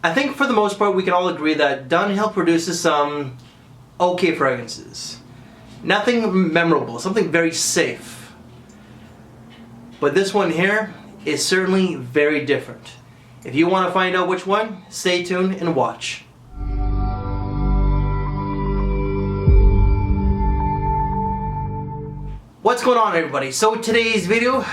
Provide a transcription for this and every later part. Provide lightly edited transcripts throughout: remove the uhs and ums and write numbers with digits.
I think for the most part we can all agree that Dunhill produces some okay fragrances. Nothing memorable, something very safe. But this one here is certainly very different. If you want to find out which one, stay tuned and watch. What's going on, everybody? So today's video,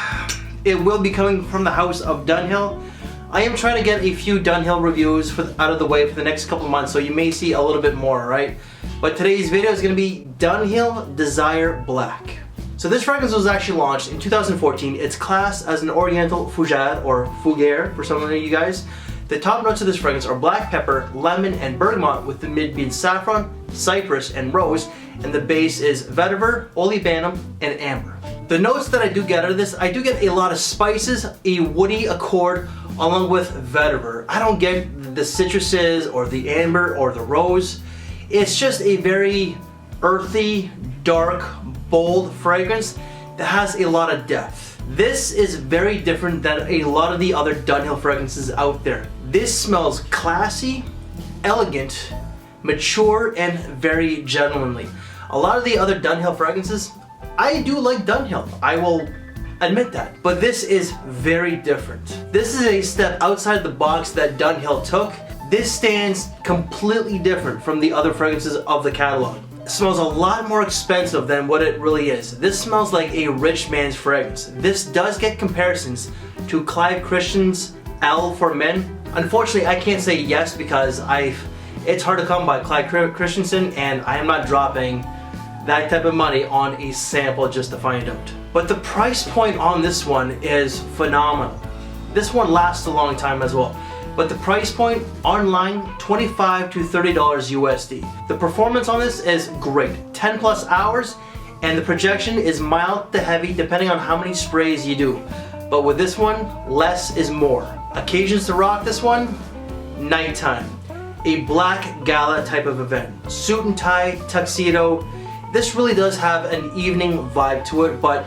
it will be coming from the house of Dunhill. I am trying to get a few Dunhill reviews out of the way for the next couple months, so you may see a little bit more, right? But today's video is going to be Dunhill Desire Black. So this fragrance was actually launched in 2014. It's classed as an Oriental Fougère or Fougère for some of you guys. The top notes of this fragrance are black pepper, lemon, and bergamot, with the mid being saffron, cypress, and rose, and the base is vetiver, olibanum, and amber. The notes that I do get out of this, I do get a lot of spices, a woody accord, along with vetiver. I don't get the citruses or the amber or the rose. It's just a very earthy, dark, bold fragrance that has a lot of depth. This is very different than a lot of the other Dunhill fragrances out there. This smells classy, elegant, mature, and very gentlemanly. A lot of the other Dunhill fragrances, I do like Dunhill, I will admit that, but this is very different. This is a step outside the box that Dunhill took. This stands completely different from the other fragrances of the catalog. It smells a lot more expensive than what it really is. This smells like a rich man's fragrance. This does get comparisons to Clive Christian's L for Men. Unfortunately, I can't say yes because it's hard to come by Clive Christensen, and I am not dropping that type of money on a sample just to find out. But the price point on this one is phenomenal. This one lasts a long time as well. But the price point online, $25 to $30 USD. The performance on this is great, 10 plus hours, and the projection is mild to heavy depending on how many sprays you do. But with this one, less is more. Occasions to rock this one, nighttime. A black gala type of event. Suit and tie, tuxedo. This really does have an evening vibe to it, but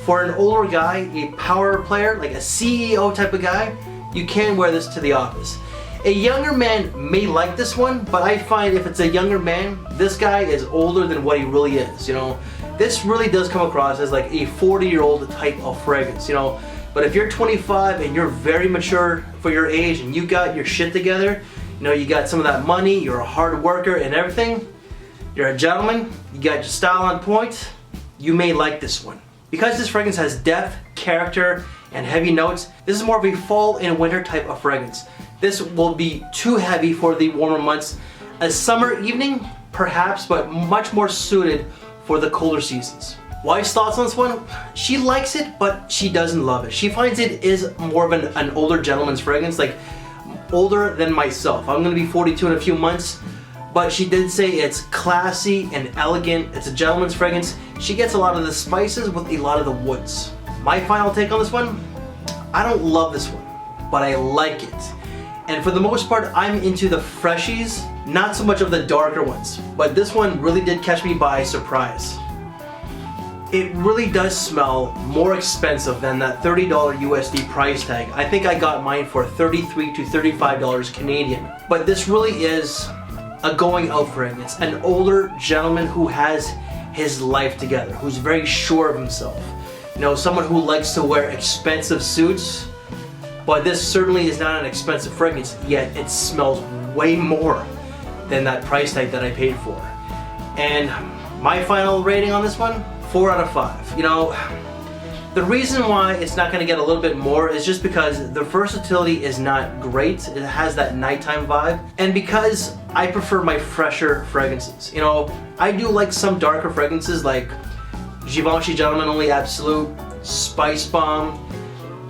for an older guy, a power player, like a CEO type of guy, you can wear this to the office. A younger man may like this one, but I find if it's a younger man, this guy is older than what he really is, you know. This really does come across as like a 40-year-old type of fragrance, you know. But if you're 25 and you're very mature for your age and you got your shit together, you know, you got some of that money, you're a hard worker and everything, you're a gentleman, you got your style on point, you may like this one. Because this fragrance has depth, character, and heavy notes, this is more of a fall and winter type of fragrance. This will be too heavy for the warmer months. A summer evening, perhaps, but much more suited for the colder seasons. Wife's thoughts on this one? She likes it, but she doesn't love it. She finds it is more of an older gentleman's fragrance, like older than myself. I'm gonna be 42 in a few months, but she did say it's classy and elegant. It's a gentleman's fragrance. She gets a lot of the spices with a lot of the woods. My final take on this one, I don't love this one, but I like it. And for the most part, I'm into the freshies, not so much of the darker ones, but this one really did catch me by surprise. It really does smell more expensive than that $30 USD price tag. I think I got mine for $33 to $35 Canadian. But this really is a going out fragrance. An older gentleman who has his life together, who's very sure of himself. You know, someone who likes to wear expensive suits, but this certainly is not an expensive fragrance, yet it smells way more than that price tag that I paid for. And my final rating on this one, 4 out of 5. You know, the reason why it's not going to get a little bit more is just because the versatility is not great. It has that nighttime vibe, and because I prefer my fresher fragrances. You know, I do like some darker fragrances like Givenchy Gentleman Only Absolute, Spice Bomb,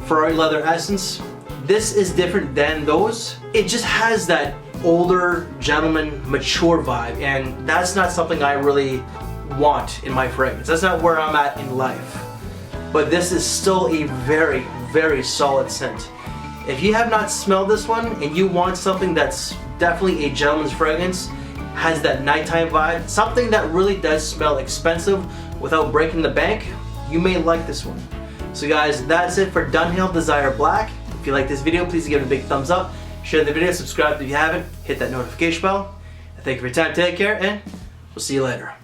Ferrari Leather Essence. This is different than those. It just has that older gentleman mature vibe, and that's not something I really want in my fragrance. That's not where I'm at in life. But this is still a very, very solid scent. If you have not smelled this one and you want something that's definitely a gentleman's fragrance, has that nighttime vibe, something that really does smell expensive without breaking the bank, you may like this one. So guys, that's it for Dunhill Desire Black. If you like this video, please give it a big thumbs up. share the video, subscribe if you haven't, hit that notification bell. Thank you for your time, take care, and we'll see you later.